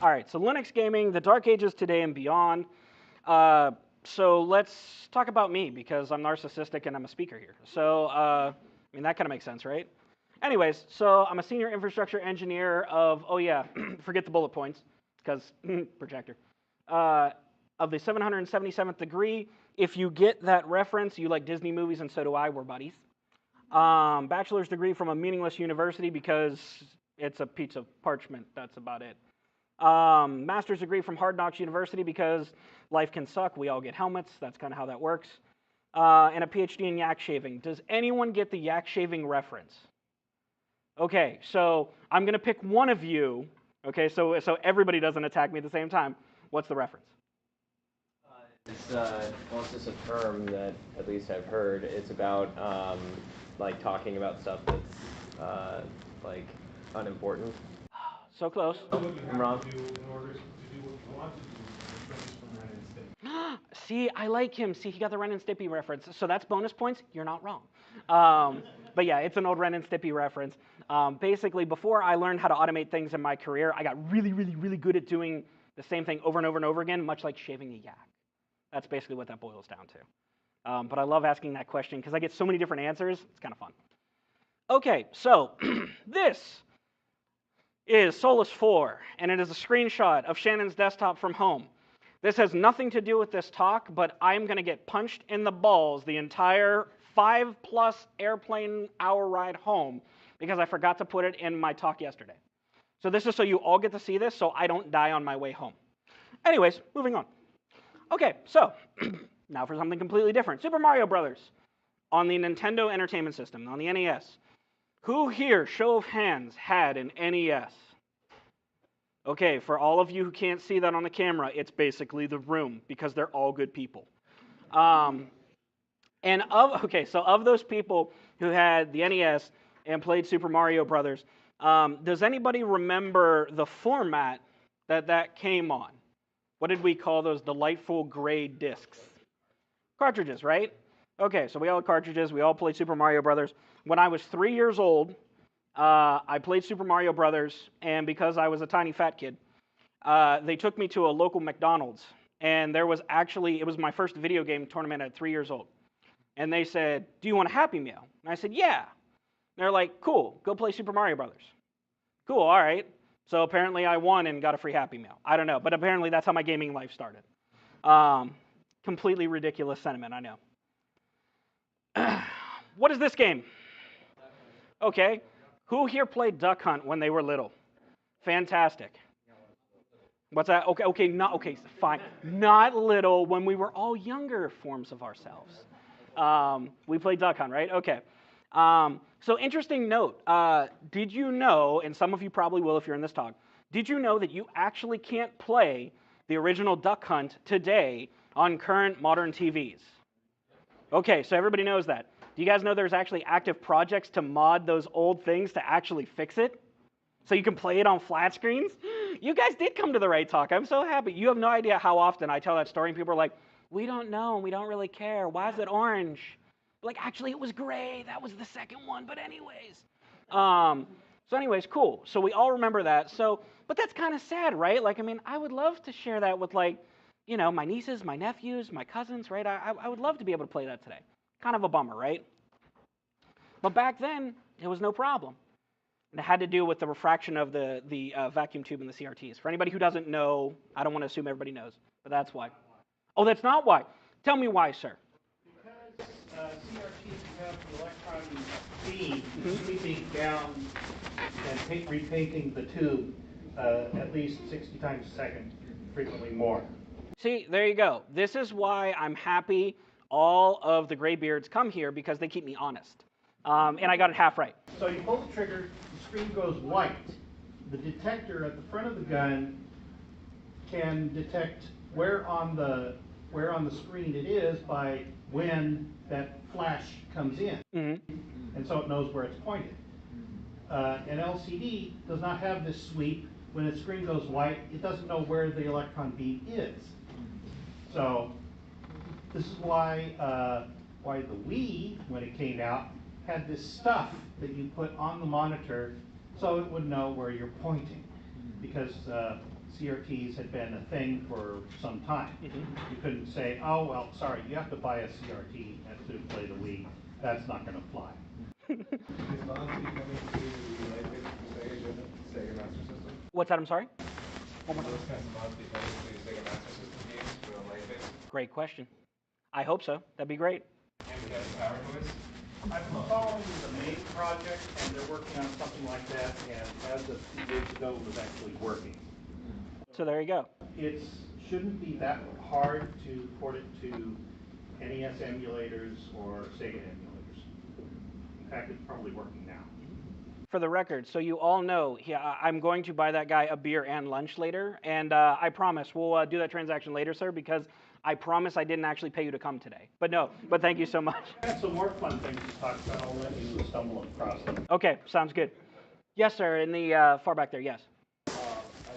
All right, so Linux gaming, the dark ages today and beyond. So let's talk about me because I'm narcissistic and I'm a speaker here. So, I mean, that kind of makes sense, right? Anyways, so I'm a senior infrastructure engineer of, oh yeah, forget the bullet points because projector. Of the 777th degree. If you get that reference, you like Disney movies and so do I, we're buddies. Bachelor's degree from a meaningless university because it's a piece of parchment, that's about it. Master's degree from Hard Knocks University because life can suck. We all get helmets. That's kind of how that works. And a PhD in yak shaving. Does anyone get the yak shaving reference? Okay, so I'm going to pick one of you. Okay, so everybody doesn't attack me at the same time. What's the reference? Well, it's just a term that at least I've heard. It's about like talking about stuff that's like unimportant. So close. I'm wrong. See, I like him. See, he got the Ren and Stimpy reference. So that's bonus points. You're not wrong. But yeah, it's an old Ren and Stimpy reference. Basically, before I learned how to automate things in my career, I got really, really, really good at doing the same thing over and over and over again, much like shaving a yak. That's basically what that boils down to. But I love asking that question because I get so many different answers. It's kind of fun. Okay, so this is Solus 4, and it is a screenshot of Shannon's desktop from home. This has nothing to do with this talk, but I'm going to get punched in the balls the entire 5+ airplane hour ride home because I forgot to put it in my talk yesterday. So this is so you all get to see this so I don't die on my way home. Anyways, moving on. Okay, so now for something completely different. Super Mario Brothers on the Nintendo Entertainment System, on the NES. Who here, show of hands, had an NES? Okay, for all of you who can't see that on the camera, it's basically the room because they're all good people. So of those people who had the NES and played Super Mario Brothers, does anybody remember the format that came on? What did we call those delightful gray discs? Cartridges, right? Okay, so we all had cartridges. We all played Super Mario Brothers. When I was 3 years old, I played Super Mario Brothers, and because I was a tiny fat kid, they took me to a local McDonald's, and it was my first video game tournament at 3 years old. And they said, "Do you want a Happy Meal?" And I said, "Yeah." And they're like, "Cool, go play Super Mario Brothers." Cool, all right. So apparently I won and got a free Happy Meal. I don't know, but apparently that's how my gaming life started. Completely ridiculous sentiment, I know. What is this game? Okay. Who here played Duck Hunt when they were little? Fantastic. What's that? Okay, fine. Not little, when we were all younger forms of ourselves. We played Duck Hunt, right? Okay. So interesting note, did you know, and some of you probably will if you're in this talk, did you know that you actually can't play the original Duck Hunt today on current modern TVs? Okay, so everybody knows that. Do you guys know there's actually active projects to mod those old things to actually fix it? So you can play it on flat screens? You guys did come to the right talk. I'm so happy. You have no idea how often I tell that story and people are like, "We don't know, we don't really care. Why is it orange?" Like, actually, it was gray. That was the second one. But anyways. So anyways, cool. So we all remember that. But that's kind of sad, right? Like, I mean, I would love to share that with, like, you know, my nieces, my nephews, my cousins, right? I would love to be able to play that today. Kind of a bummer, right? But back then, it was no problem. And it had to do with the refraction of the vacuum tube and the CRTs. For anybody who doesn't know, I don't want to assume everybody knows, but that's why. Oh, that's not why. Tell me why, sir. CRTs have the electron beam sweeping down and repainting the tube at least 60 times a second, frequently more. See, there you go. This is why I'm happy all of the graybeards come here, because they keep me honest. And I got it half right. So you pull the trigger, the screen goes white. The detector at the front of the gun can detect where on the screen it is by when that flash comes in. And so it knows where it's pointed. An LCD does not have this sweep. When its screen goes white, it doesn't know where the electron beam is. So this is why the Wii, when it came out, had this stuff that you put on the monitor so it would know where you're pointing. Because CRTs had been a thing for some time. You couldn't say, oh, well, sorry, you have to buy a CRT to play the Wii. That's not going to fly. Is mods becoming to the Sega Master System? What's that? I'm sorry? Are those kinds of mods becoming to Sega Master System games for the light base? Great question. I hope so. That'd be great. MCAS Power Toys? I've been following the main project, and they're working on something like that, and as of 2 days ago, it was actually working. So there you go. It shouldn't be that hard to port it to NES emulators or Sega emulators. In fact, it's probably working now. For the record, so you all know, I'm going to buy that guy a beer and lunch later, and I promise we'll do that transaction later, sir, because I promise I didn't actually pay you to come today. But no, but thank you so much. I have some more fun things to talk about. I'll let you stumble across them. Okay, sounds good. Yes, sir, in the far back there, yes. I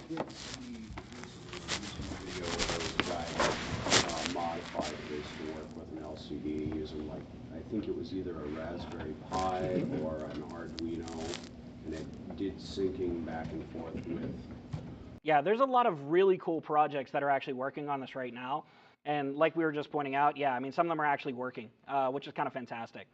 did see recently a YouTube video where there was a guy modified this to work with an LCD using, like, I think it was either a Raspberry Pi or an Arduino, and it did syncing back and forth with. Yeah, there's a lot of really cool projects that are actually working on this right now. And like we were just pointing out, yeah, I mean, some of them are actually working, which is kind of fantastic.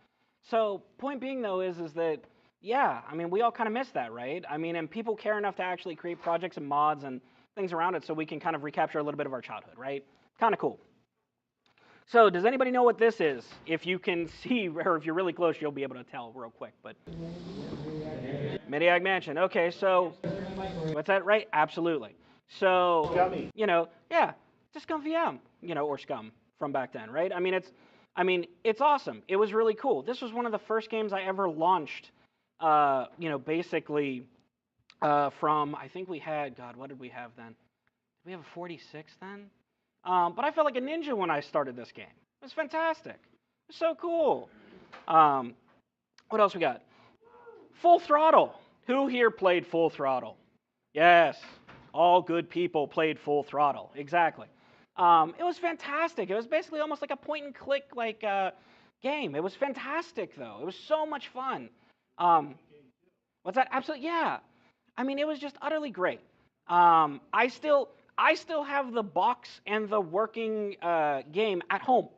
So point being, though, is that, yeah, I mean, we all kind of miss that, right? I mean, and people care enough to actually create projects and mods and things around it so we can kind of recapture a little bit of our childhood, right? Kind of cool. So does anybody know what this is? If you can see, or if you're really close, you'll be able to tell real quick. But Midiag Mansion. Okay, so what's that, right? Absolutely. So, Scummy. you know, yeah, it's a Scum VM, you know, or Scum from back then, right? I mean, it's awesome. It was really cool. This was one of the first games I ever launched, you know, basically from, I think we had, God, what did we have then? Did we have a 46 then? But I felt like a ninja when I started this game. It was fantastic. It was so cool. What else we got? Full Throttle. Who here played Full Throttle? Yes, all good people played Full Throttle. Exactly. It was fantastic. It was basically almost like a point and click like game. It was fantastic though. It was so much fun. What's that? Absolutely, yeah. I mean, it was just utterly great. I still have the box and the working game at home.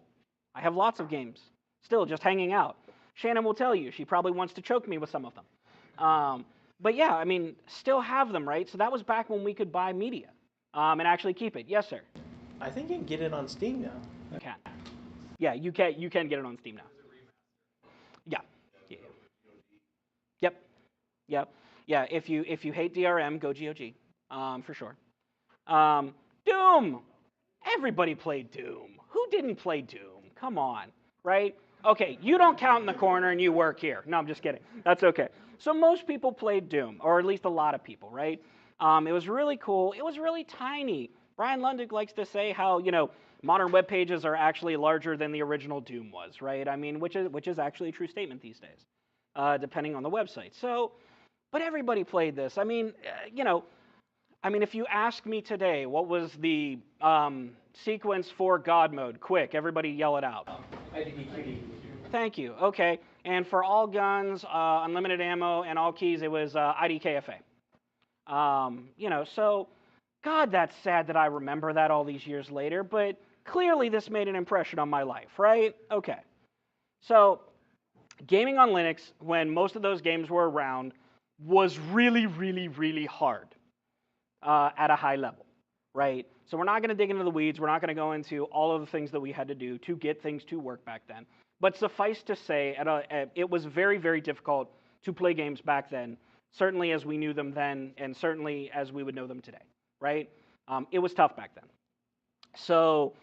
I have lots of games still just hanging out. Shannon will tell you, she probably wants to choke me with some of them. But yeah, I mean, still have them, right? So that was back when we could buy media and actually keep it. Yes, sir. I think you can get it on Steam now. You can. Yeah, you can get it on Steam now. Yeah. Yeah. Yep. Yep. Yeah. If you hate DRM, go GOG. For sure. Doom. Everybody played Doom. Who didn't play Doom? Come on, right? Okay, you don't count in the corner and you work here. No, I'm just kidding. That's okay. So most people played Doom, or at least a lot of people, right? It was really cool. It was really tiny. Brian Lundig likes to say how, you know, modern web pages are actually larger than the original Doom was, right? I mean, which is actually a true statement these days, depending on the website. So, but everybody played this. I mean, you know, I mean, if you ask me today, what was the sequence for God mode? Quick, everybody yell it out. IDDQD. Thank you. Okay. And for all guns, unlimited ammo, and all keys, it was IDKFA. You know, so, God, that's sad that I remember that all these years later, but clearly this made an impression on my life, right? Okay. So, gaming on Linux, when most of those games were around, was really, really, really hard at a high level, right? So we're not going to dig into the weeds. We're not going to go into all of the things that we had to do to get things to work back then. But suffice to say, it was very, very difficult to play games back then, certainly as we knew them then, and certainly as we would know them today, right? It was tough back then. So,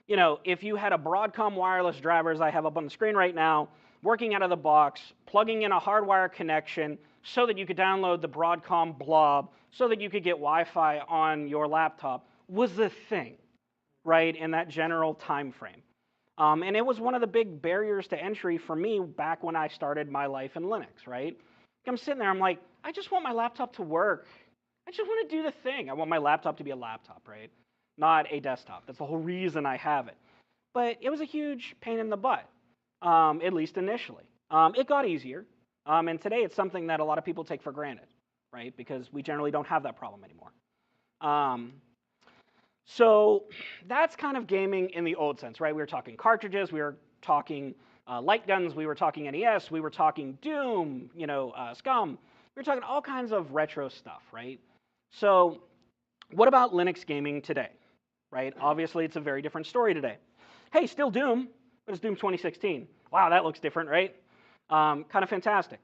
you know, if you had a Broadcom wireless driver, as I have up on the screen right now, working out of the box, plugging in a hardwire connection so that you could download the Broadcom blob, so that you could get Wi-Fi on your laptop, was the thing, right, in that general time frame. And it was one of the big barriers to entry for me back when I started my life in Linux, right? I'm sitting there, I'm like, I just want my laptop to work. I just want to do the thing. I want my laptop to be a laptop, right? Not a desktop. That's the whole reason I have it. But it was a huge pain in the butt, at least initially. It got easier, and today it's something that a lot of people take for granted, right? Because we generally don't have that problem anymore. So that's kind of gaming in the old sense, right? We were talking cartridges, we were talking light guns, we were talking NES, we were talking Doom, Scum. We were talking all kinds of retro stuff, right? So what about Linux gaming today, right? Obviously, it's a very different story today. Hey, still Doom, but it's Doom 2016. Wow, that looks different, right? Kind of fantastic.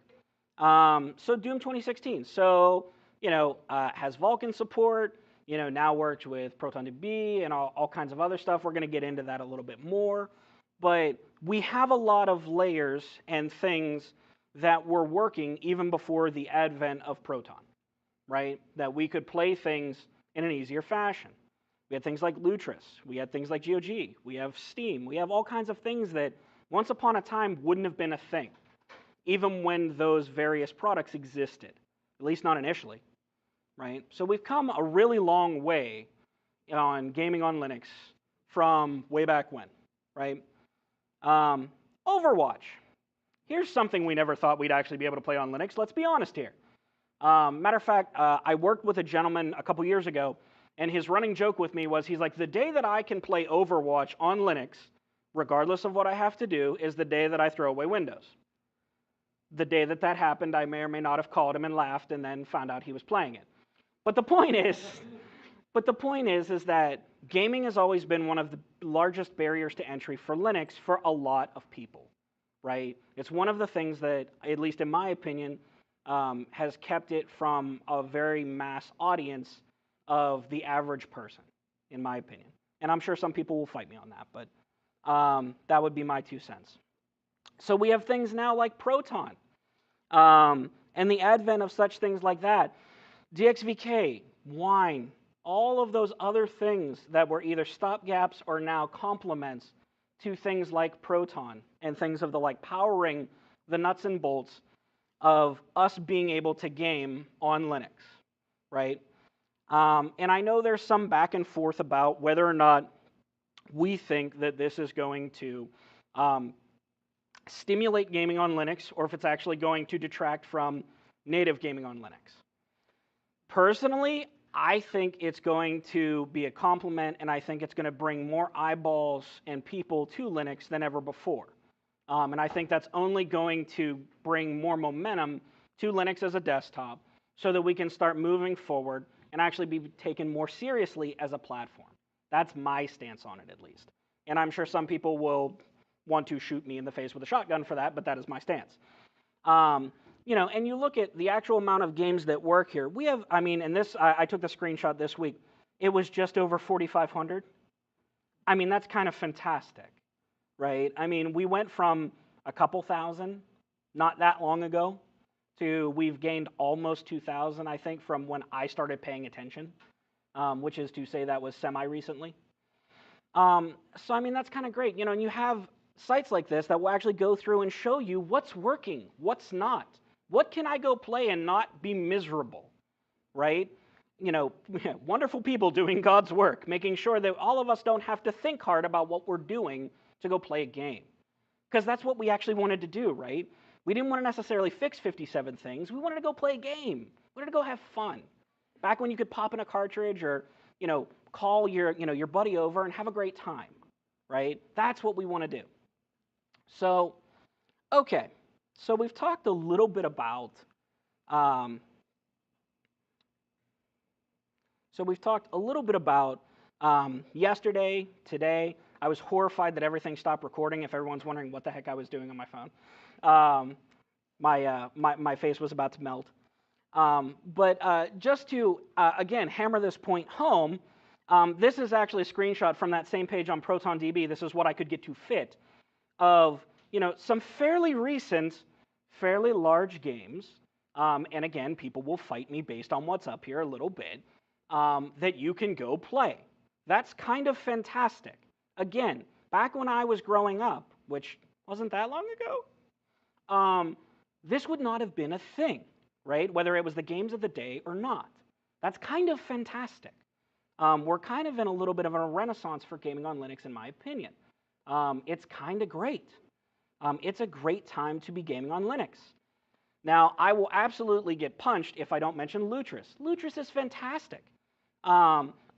So Doom 2016. So, has Vulkan support, now works with ProtonDB and all kinds of other stuff. We're going to get into that a little bit more. But we have a lot of layers and things that were working even before the advent of Proton, right? That we could play things in an easier fashion. We had things like Lutris. We had things like GOG. We have Steam. We have all kinds of things that once upon a time wouldn't have been a thing, even when those various products existed, at least not initially, right? So we've come a really long way on gaming on Linux from way back when, right? Overwatch. Here's something we never thought we'd actually be able to play on Linux. Let's be honest here. Matter of fact, I worked with a gentleman a couple years ago, and his running joke with me was, he's like, the day that I can play Overwatch on Linux, regardless of what I have to do, is the day that I throw away Windows. The day that that happened, I may or may not have called him and laughed and then found out he was playing it. But the point is that gaming has always been one of the largest barriers to entry for Linux for a lot of people, right? It's one of the things that, at least in my opinion, has kept it from a very mass audience of the average person, in my opinion. And I'm sure some people will fight me on that, but that would be my 2 cents. So we have things now like Proton, and the advent of such things like that. DXVK, Wine, all of those other things that were either stopgaps or now complements to things like Proton and things of the like, powering the nuts and bolts of us being able to game on Linux, right? And I know there's some back and forth about whether or not we think that this is going to stimulate gaming on Linux, or if it's actually going to detract from native gaming on Linux. Personally, I think it's going to be a complement, and I think it's going to bring more eyeballs and people to Linux than ever before. And I think that's only going to bring more momentum to Linux as a desktop so that we can start moving forward and actually be taken more seriously as a platform. That's my stance on it, at least. And I'm sure some people will want to shoot me in the face with a shotgun for that, but that is my stance. And you look at the actual amount of games that work here. We have, and this, I took the screenshot this week. It was just over 4,500. That's kind of fantastic, right? We went from a couple thousand not that long ago to we've gained almost 2,000, I think, from when I started paying attention, which is to say that was semi-recently. So, that's kind of great. And you have sites like this that will actually go through and show you what's working, what's not. What can I go play and not be miserable, right? Wonderful people doing God's work, making sure that all of us don't have to think hard about what we're doing to go play a game. Because that's what we actually wanted to do, right? We didn't want to necessarily fix 57 things. We wanted to go play a game. We wanted to go have fun. Back when you could pop in a cartridge or, call your buddy over and have a great time, right? That's what we want to do. So, okay. So we've talked a little bit about yesterday, today. I was horrified that everything stopped recording. If everyone's wondering what the heck I was doing on my phone, my face was about to melt. But just to again hammer this point home, this is actually a screenshot from that same page on ProtonDB. This is what I could get to fit of some fairly recent, fairly large games. And again, people will fight me based on what's up here a little bit, that you can go play. That's kind of fantastic. Again, back when I was growing up, which wasn't that long ago, this would not have been a thing, right? Whether it was the games of the day or not. That's kind of fantastic. We're kind of in a little bit of a renaissance for gaming on Linux, in my opinion. It's kind of great. It's a great time to be gaming on Linux. Now, I will absolutely get punched if I don't mention Lutris. Lutris is fantastic.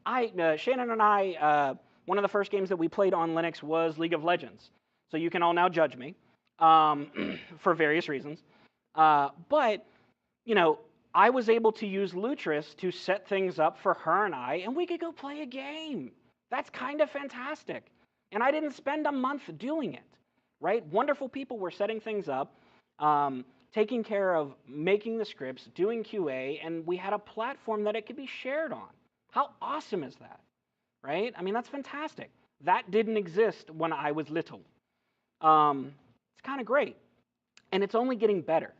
Shannon and I, one of the first games that we played on Linux was League of Legends. So you can all now judge me for various reasons. But, you know, I was able to use Lutris to set things up for her and I, and we could go play a game. That's kind of fantastic. And I didn't spend a month doing it, right? Wonderful people were setting things up, taking care of making the scripts, doing QA, and we had a platform that it could be shared on. How awesome is that, right? I mean, that's fantastic. That didn't exist when I was little. It's kind of great. And it's only getting better.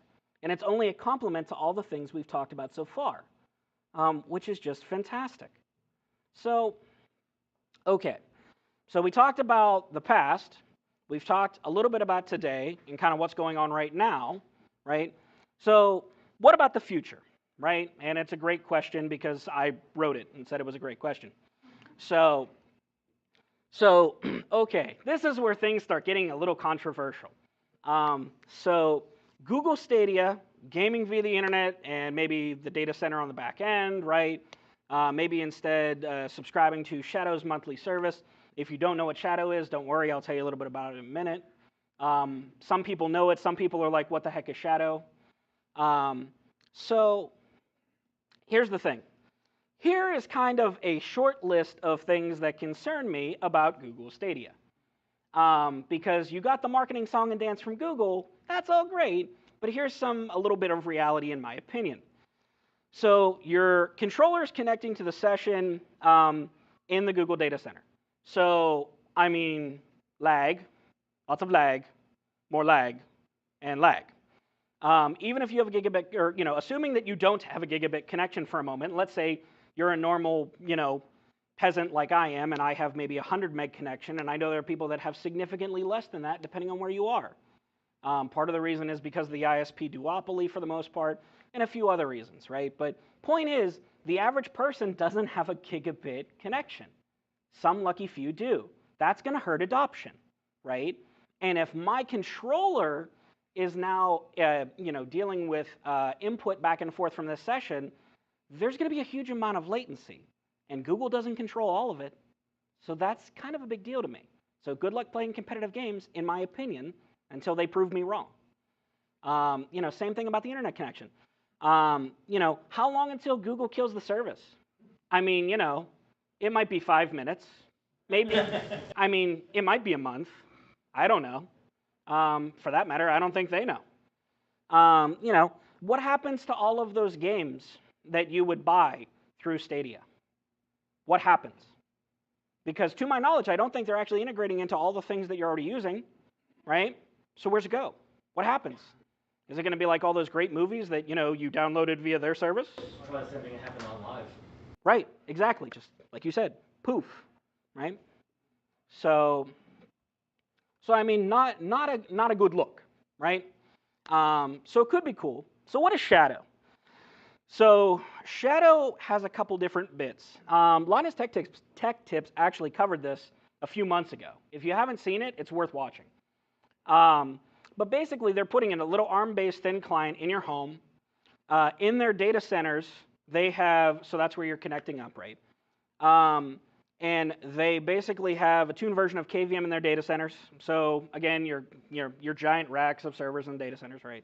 And it's only a complement to all the things we've talked about so far, which is just fantastic. So, okay. So we talked about the past. We've talked a little bit about today and kind of what's going on right now, right? So what about the future, right? And it's a great question because I wrote it and said it was a great question. So okay, this is where things start getting a little controversial. So Google Stadia, gaming via the internet, and maybe the data center on the back end, right? Maybe instead subscribing to Shadow's monthly service. If you don't know what Shadow is, don't worry, I'll tell you a little bit about it in a minute. Some people know it, some people are like, what the heck is Shadow? So here's the thing. Here is kind of a short list of things that concern me about Google Stadia. Because you got the marketing song and dance from Google, that's all great, but here's a little bit of reality in my opinion. So your controller's connecting to the session in the Google data center. So, I mean, lag, lots of lag, more lag, and lag. Even if you have a gigabit, or, you know, assuming that you don't have a gigabit connection for a moment, let's say you're a normal, you know, peasant like I am, and I have maybe 100 meg connection, and I know there are people that have significantly less than that, depending on where you are. Part of the reason is because of the ISP duopoly for the most part, and a few other reasons, right? But point is, the average person doesn't have a gigabit connection. Some lucky few do. That's going to hurt adoption, right? And if my controller is now, you know, dealing with input back and forth from this session, there's going to be a huge amount of latency. And Google doesn't control all of it. So that's kind of a big deal to me. So good luck playing competitive games, in my opinion, until they prove me wrong. You know, same thing about the internet connection. You know, how long until Google kills the service? I mean, you know, it might be 5 minutes. Maybe, I mean, it might be a month. I don't know. For that matter, I don't think they know. You know, what happens to all of those games that you would buy through Stadia? What happens? Because to my knowledge, I don't think they're actually integrating into all the things that you're already using, right? So where's it go? What happens? Is it going to be like all those great movies that, you know, you downloaded via their service? That's why it's having it happen on live. Right, exactly. Just like you said, poof, right? So I mean, not a good look, right? So it could be cool. So what is Shadow? So Shadow has a couple different bits. Linus Tech Tips actually covered this a few months ago. If you haven't seen it, it's worth watching. But basically, they're putting in a little ARM-based thin client in your home. In their data centers, they have, so that's where you're connecting up, right? And they basically have a tuned version of KVM in their data centers. So again, your giant racks of servers and data centers, right?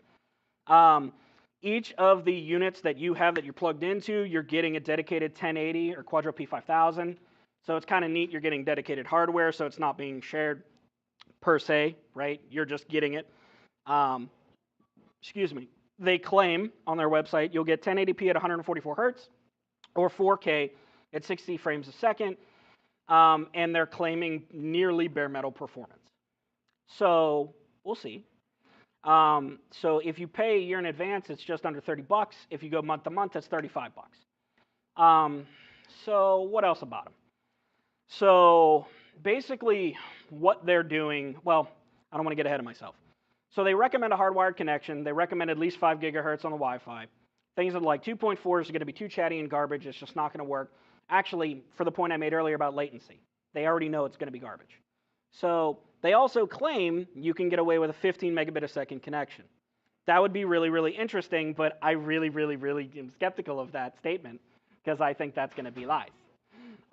Each of the units that you have that you're plugged into, you're getting a dedicated 1080 or Quadro P5000. So it's kind of neat. You're getting dedicated hardware, so it's not being shared per se, right? You're just getting it. Excuse me. They claim on their website you'll get 1080p at 144 hertz or 4K at 60 frames a second, and they're claiming nearly bare metal performance. So we'll see. So if you pay a year in advance, it's just under 30 bucks. If you go month to month, it's 35 bucks. So what else about them? So basically what they're doing, well, I don't want to get ahead of myself. So they recommend a hardwired connection. They recommend at least 5 gigahertz on the Wi-Fi. Things that like 2.4 is going to be too chatty and garbage. It's just not going to work. Actually, for the point I made earlier about latency, they already know it's going to be garbage. So they also claim you can get away with a 15 megabit a second connection. That would be really, really interesting, but I really, really, really am skeptical of that statement because I think that's going to be lies.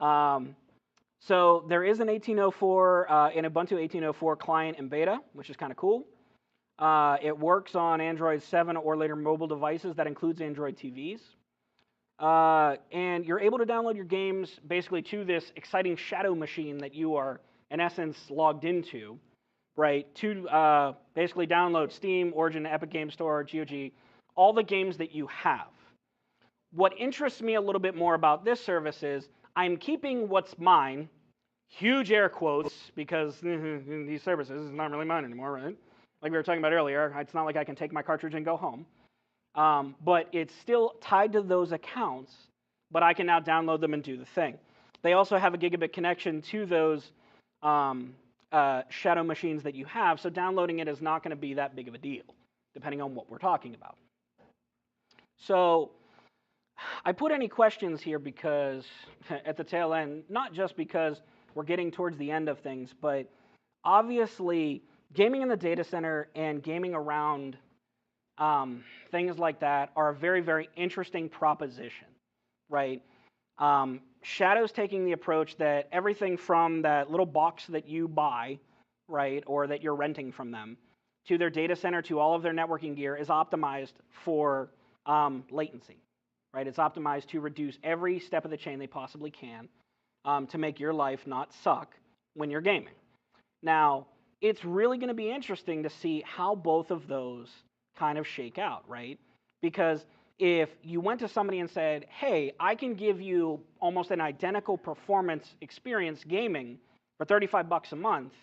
So there is an 1804, an Ubuntu 1804 client in beta, which is kind of cool. It works on Android 7 or later mobile devices. That includes Android TVs. And you're able to download your games basically to this exciting shadow machine that you are, in essence, logged into, right? To basically download Steam, Origin, Epic Game Store, GOG, all the games that you have. What interests me a little bit more about this service is I'm keeping what's mine, huge air quotes, because these services is not really mine anymore, right? Like we were talking about earlier, it's not like I can take my cartridge and go home. But it's still tied to those accounts, but I can now download them and do the thing. They also have a gigabit connection to those shadow machines that you have, so downloading it is not going to be that big of a deal, depending on what we're talking about. So I put any questions here because at the tail end, not just because we're getting towards the end of things, but obviously gaming in the data center and gaming around things like that are a very, very interesting proposition, right? Shadow's taking the approach that everything from that little box that you buy, right, or that you're renting from them, to their data center, to all of their networking gear is optimized for latency, right? It's optimized to reduce every step of the chain they possibly can to make your life not suck when you're gaming. Now, it's really going to be interesting to see how both of those kind of shake out, right? Because if you went to somebody and said, hey, I can give you almost an identical performance experience gaming for 35 bucks a month,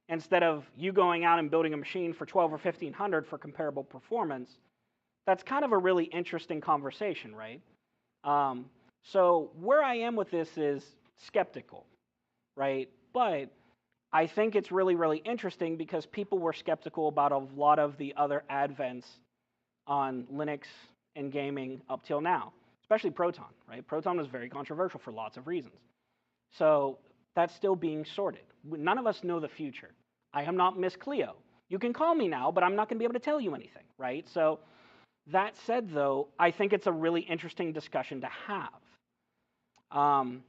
instead of you going out and building a machine for 12 or 1500 for comparable performance, that's kind of a really interesting conversation, right? So where I am with this is skeptical, right? But I think it's really, really interesting because people were skeptical about a lot of the other advents on Linux and gaming up till now, especially Proton, right? Proton was very controversial for lots of reasons. So that's still being sorted. None of us know the future. I am not Miss Cleo. You can call me now, but I'm not going to be able to tell you anything, right? So that said, though, I think it's a really interesting discussion to have. Shadow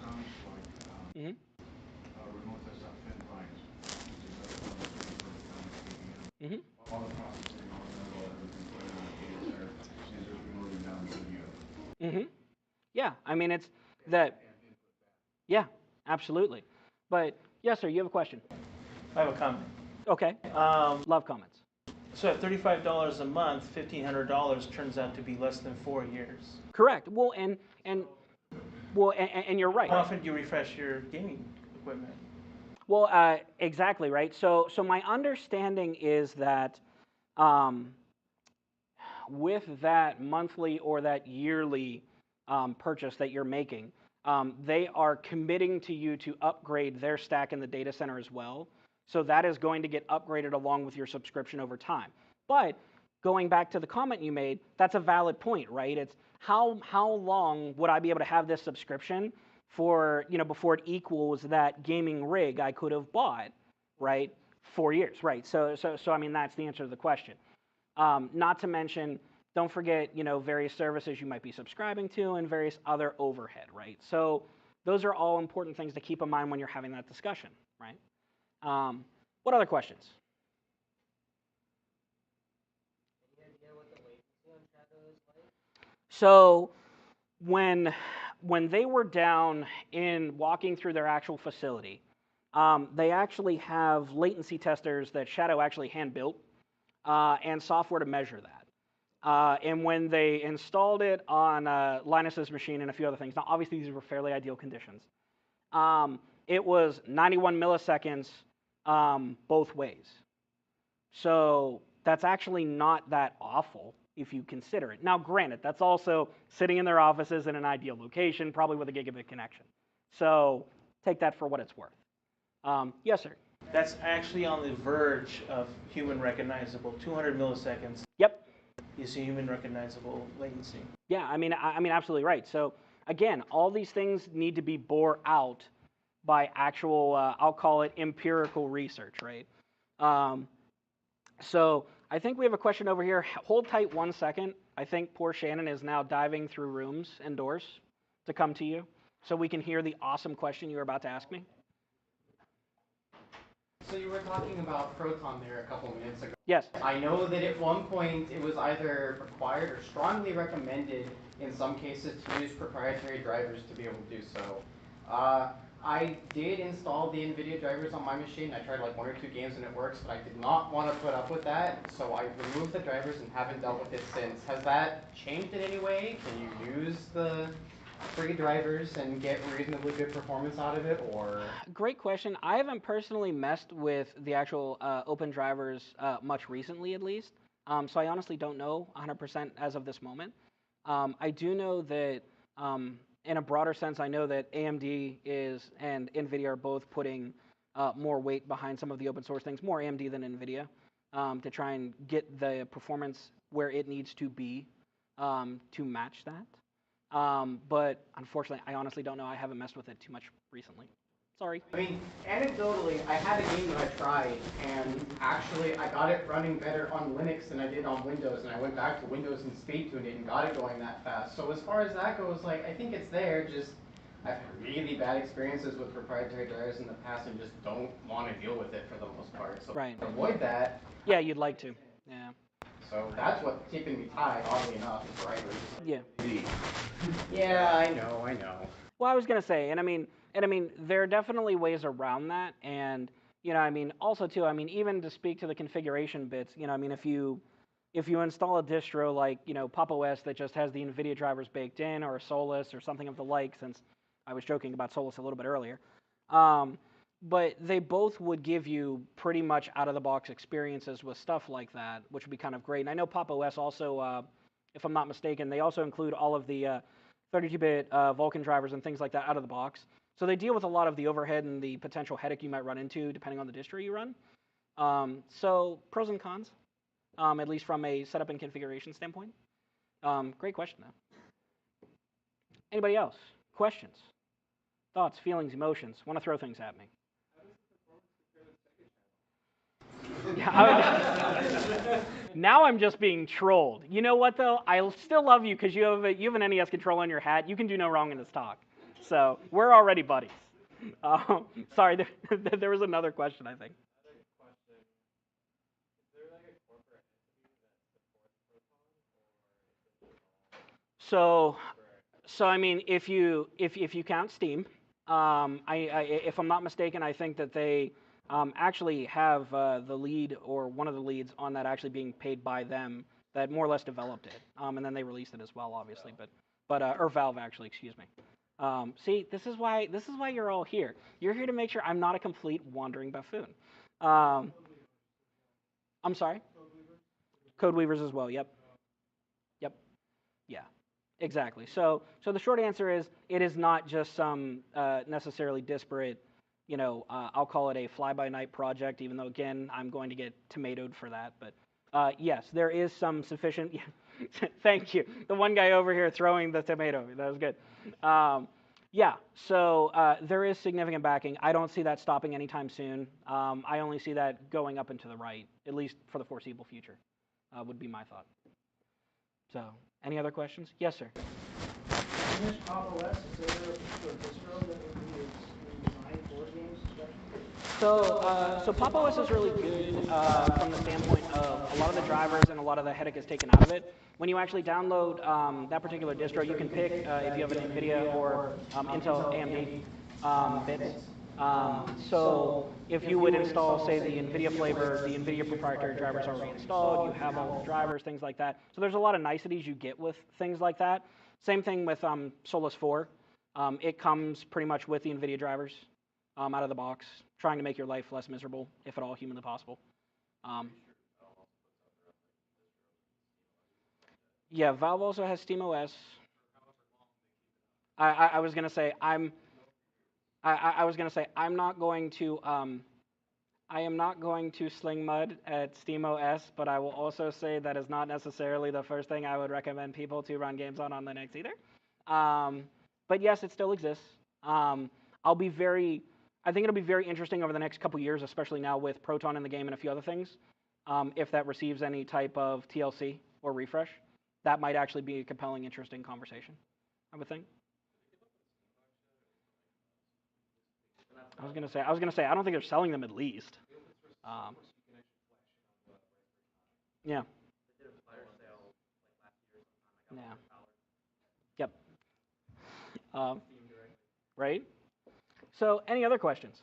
sounds like remote desktop thin clients, which is Mm-hmm. all the processing, all the metal, everything put in a data center, and just removing down the video. Mm-hmm. Yeah, I mean, it's that. Yeah, absolutely. But yes, sir, you have a question. I have a comment. Okay. Love comments. So at $35 a month, $1,500 turns out to be less than 4 years. Correct. Well, and you're right. How often do you refresh your gaming equipment? Well, exactly right. So my understanding is that with that monthly or that yearly purchase that you're making, they are committing to you to upgrade their stack in the data center as well. So that is going to get upgraded along with your subscription over time. But going back to the comment you made, that's a valid point, right? It's how long would I be able to have this subscription for, before it equals that gaming rig I could have bought, right? 4 years, right? So I mean, that's the answer to the question. Not to mention, don't forget, various services you might be subscribing to and various other overhead, right? So those are all important things to keep in mind when you're having that discussion, right? What other questions? Any idea what the latency on Shadow is like? So when they were down in walking through their actual facility, they actually have latency testers that Shadow actually hand built and software to measure that. And when they installed it on Linus's machine and a few other things, now obviously these were fairly ideal conditions, it was 91 milliseconds both ways. So that's actually not that awful if you consider it. Now, granted, that's also sitting in their offices in an ideal location, probably with a gigabit connection. So take that for what it's worth. Yes, sir. That's actually on the verge of human recognizable. 200 milliseconds Yep. is human recognizable latency. Yeah, I mean, absolutely right. So again, all these things need to be bore out by actual, I'll call it empirical research, right? So I think we have a question over here. Hold tight 1 second. I think poor Shannon is now diving through rooms and doors to come to you. so we can hear the awesome question you were about to ask me? So you were talking about Proton there a couple minutes ago. Yes. I know that at one point it was either required or strongly recommended in some cases to use proprietary drivers to be able to do so. I did install the NVIDIA drivers on my machine. I tried like 1 or 2 games and it works, but I did not want to put up with that, so I removed the drivers and haven't dealt with it since. Has that changed in any way? Can you use the free drivers and get reasonably good performance out of it, or? Great question. I haven't personally messed with the actual open drivers much recently, at least. So I honestly don't know 100% as of this moment. I do know that, in a broader sense, I know that AMD and NVIDIA are both putting more weight behind some of the open source things, more AMD than NVIDIA, to try and get the performance where it needs to be to match that. But unfortunately, I honestly don't know. I haven't messed with it too much recently. Sorry. I mean, anecdotally, I had a game that I tried, and actually I got it running better on Linux than I did on Windows, and I went back to Windows and speed tuned it and got it going that fast. So as far as that goes, like, I think it's there, just I've had really bad experiences with proprietary drivers in the past and just don't want to deal with it for the most part. So Right. to avoid that. Yeah, you'd like to. Yeah. So that's what's keeping me tied, oddly enough, is drivers. Yeah. Yeah, I know. Well, I was gonna say, and I mean, there are definitely ways around that, and I mean, also too, I mean, even to speak to the configuration bits, I mean, if you install a distro like Pop! OS that just has the NVIDIA drivers baked in, or Solus, or something of the like, since I was joking about Solus a little bit earlier, but they both would give you pretty much out-of-the-box experiences with stuff like that, which would be kind of great. And I know Pop! OS also, if I'm not mistaken, they also include all of the 32-bit Vulkan drivers and things like that out of the box. So they deal with a lot of the overhead and the potential headache you might run into depending on the distro you run. So pros and cons, at least from a setup and configuration standpoint. Great question, though. Anybody else? Questions? Thoughts, feelings, emotions? Want to throw things at me? Now I'm just being trolled. You know what, though? I still love you because you have an NES controller on your hat. You can do no wrong in this talk. So we're already buddies. Sorry, there was another question, I think. So I mean, if you count Steam, if I'm not mistaken, I think that they actually have the lead or one of the leads on that actually being paid by them that more or less developed it, and then they released it as well, obviously, but or Valve actually, excuse me. See, this is why you're all here. You're here to make sure I'm not a complete wandering buffoon. I'm sorry. Code Weavers as well. Yep. Yeah. Exactly. So the short answer is it is not just some necessarily disparate, I'll call it a fly-by-night project, even though, again, I'm going to get tomatoed for that. But yes, there is some sufficient, thank you. The one guy over here throwing the tomato, that was good. Yeah, so there is significant backing. I don't see that stopping anytime soon. I only see that going up and to the right, at least for the foreseeable future, would be my thought. So, any other questions? Yes, sir. In this Pop! OS, is there a particular distro that would be designed for games especially? So Pop! OS is really good from the standpoint of a lot of the drivers and a lot of the headache is taken out of it. When you actually download that particular distro, you can pick if you have an NVIDIA or Intel AMD bits. So if you would install, say, the NVIDIA flavor, the NVIDIA proprietary drivers already installed, you have all of the drivers, things like that. So there's a lot of niceties you get with things like that. Same thing with Solus 4. It comes pretty much with the NVIDIA drivers out of the box, trying to make your life less miserable, if at all humanly possible. Yeah, Valve also has SteamOS. I was gonna say I was gonna say I'm not going to I am not going to sling mud at SteamOS, but I will also say that is not necessarily the first thing I would recommend people to run games on Linux either. But yes, it still exists. I think it'll be very interesting over the next couple years, especially now with Proton in the game and a few other things. If that receives any type of TLC or refresh, that might actually be a compelling, interesting conversation, I would think. I was gonna say, I don't think they're selling them at least. Um, yeah. Yeah. Yep. Um, right. So, any other questions?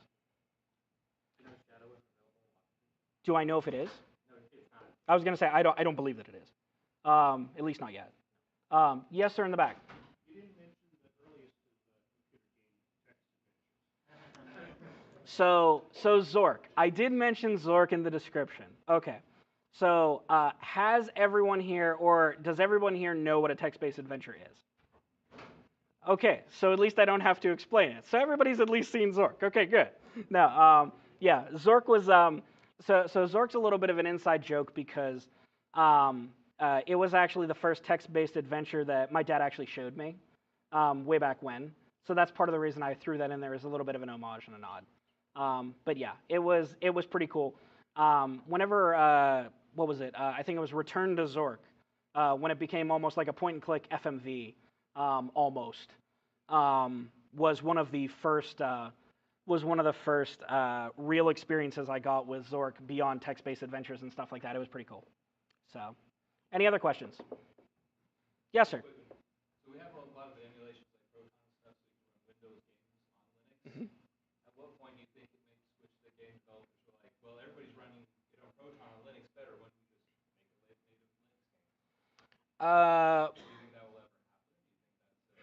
Do I know if it is? I was gonna say I don't believe that it is. At least not yet. Yes, sir, in the back. So Zork. I did mention Zork in the description. Okay. So has everyone here, or does everyone here know what a text-based adventure is? Okay, so at least I don't have to explain it. So everybody's at least seen Zork. Okay, good. Now, yeah, Zork was so Zork's a little bit of an inside joke because it was actually the first text-based adventure that my dad actually showed me way back when. So that's part of the reason I threw that in there as a little bit of an homage and a nod. But yeah, it was pretty cool. Whenever what was it? I think it was Return to Zork when it became almost like a point-and-click FMV. Almost was one of the first real experiences I got with Zork beyond text-based adventures and stuff like that. It was pretty cool. So, any other questions? Yes, sir. So we have a lot of emulations like Proton stuff, so you can run Windows games on Linux. Mm-hmm. At what point do you think it makes switch the game developers were like, well, everybody's running Proton on Linux better. Why don't we just make a native Linux game? Do you think that will ever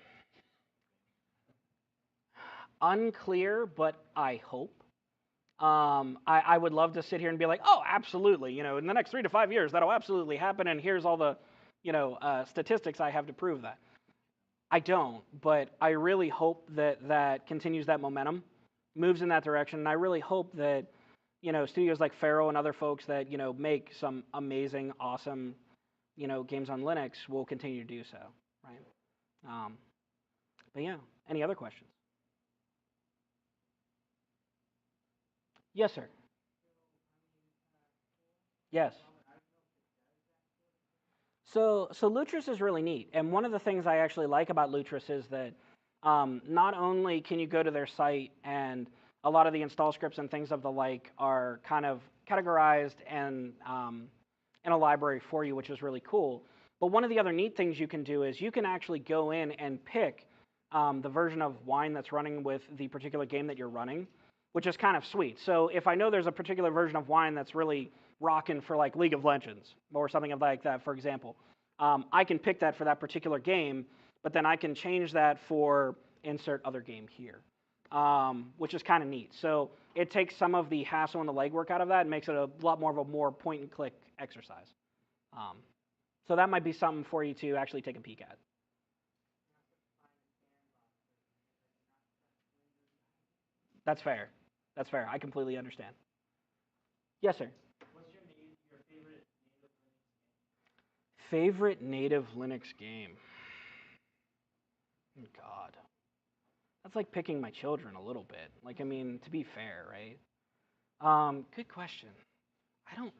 happen? Do you think that's Unclear, but I hope. I would love to sit here and be like, oh, absolutely. In the next 3 to 5 years, that'll absolutely happen. And here's all the, statistics I have to prove that. I don't, but I really hope that that continues that momentum, moves in that direction. And I really hope that, studios like Faro and other folks that, make some amazing, awesome, games on Linux will continue to do so, right? But yeah, any other questions? Yes, sir. Yes. So Lutris is really neat, and one of the things I actually like about Lutris is that not only can you go to their site and a lot of the install scripts and things of the like are kind of categorized and in a library for you, which is really cool. But one of the other neat things you can do is you can actually go in and pick the version of Wine that's running with the particular game that you're running, which is kind of sweet. So if I know there's a particular version of Wine that's really rocking for like League of Legends or something like that, for example, I can pick that for that particular game, but then I can change that for insert other game here, which is kind of neat. So it takes some of the hassle and the legwork out of that and makes it a lot more of a more point-and-click exercise. So that might be something for you to actually take a peek at. That's fair. That's fair. I completely understand. Yes, sir. What's your Favorite favorite native Linux game? native Linux game? Oh, God. That's like picking my children a little bit. Like, I mean, to be fair, right? Good question. I don't.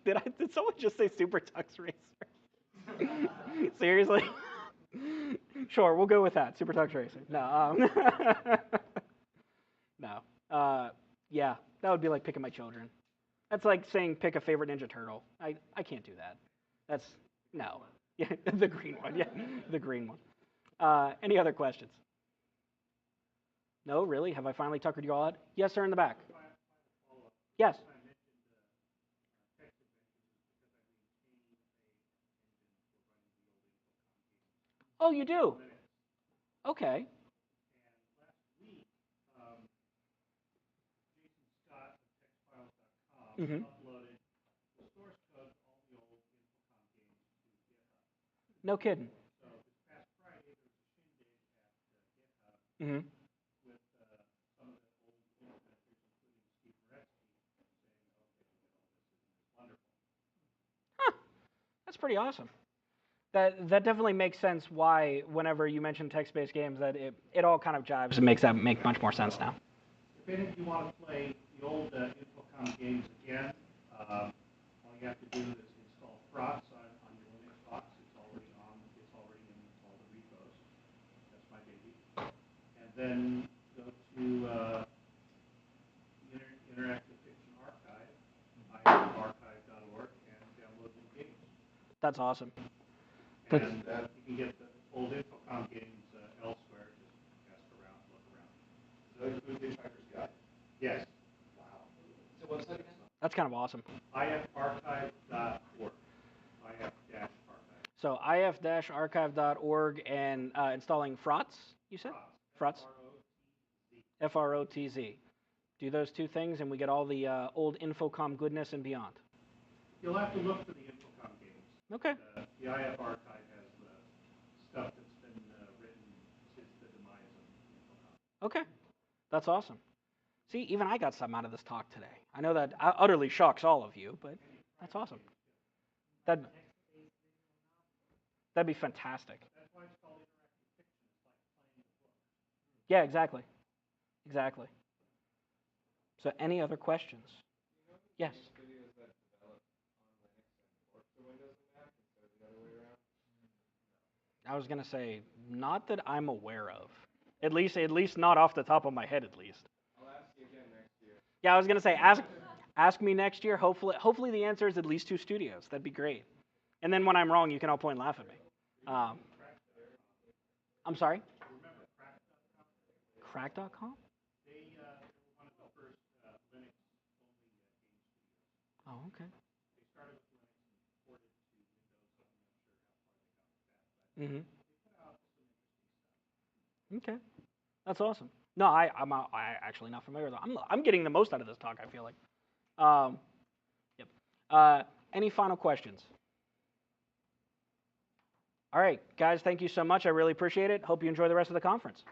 Did someone just say Super Tux Racer? Seriously? Sure, we'll go with that. Super Tux Racer. No. No. Yeah, that would be like picking my children. That's like saying pick a favorite Ninja Turtle. I can't do that. That's no. Yeah, the green one. Yeah, the green one. Any other questions? No, really? Have I finally tuckered you all out? Yes, sir, in the back. Yes. Oh, you do? Okay. Mm-hmm. No kidding. Mm-hmm. Huh. That's pretty awesome. That definitely makes sense why whenever you mention text-based games that it all kind of jives and makes that make much more sense now. If any of you want to play the old Infocom games again, all you have to do is install Frost on your Linux box. It's already in all the repos. That's my baby. And then go to Interactive Fiction Archive, IFarchive.org, and download new games. That's awesome. And you can get the old Infocom games elsewhere. Just ask around, look around. Does that include Hitchhiker's Guide? Yes. Wow. So what's that again? That's kind of awesome. IFarchive.org. IF-archive. So if-archive.org and installing Frotz, you said? Frotz? Frotz. Do those two things and we get all the old Infocom goodness and beyond. You'll have to look for the Infocom games. Okay. The IF archive has the stuff that's been written since the demise of Infocom. Okay. That's awesome. See, even I got something out of this talk today. I know that utterly shocks all of you, but that's awesome. That'd be fantastic. That's why it's called interactive fiction. It's like playing a book. Yeah, exactly. Exactly. So any other questions? Yes. Videos that develop on Linux and work for Windows and Mac instead of the other way around? I was gonna say, not that I'm aware of. At least not off the top of my head, at least. I'll ask you again next year. Yeah, I was gonna say, ask me next year. Hopefully the answer is at least 2 studios. That'd be great. And then when I'm wrong, you can all point and laugh at me. I'm sorry? Crack.com? They were one of the first Linux-only game studios. Oh, okay. They started with Linux and ported to Windows. I'm not sure how far they got with that, but Mm-hmm. they put out some interesting stuff. Okay. That's awesome. No, I'm actually not familiar with that. I'm getting the most out of this talk, I feel like. Yep. Any final questions? All right, guys, thank you so much. I really appreciate it. Hope you enjoy the rest of the conference.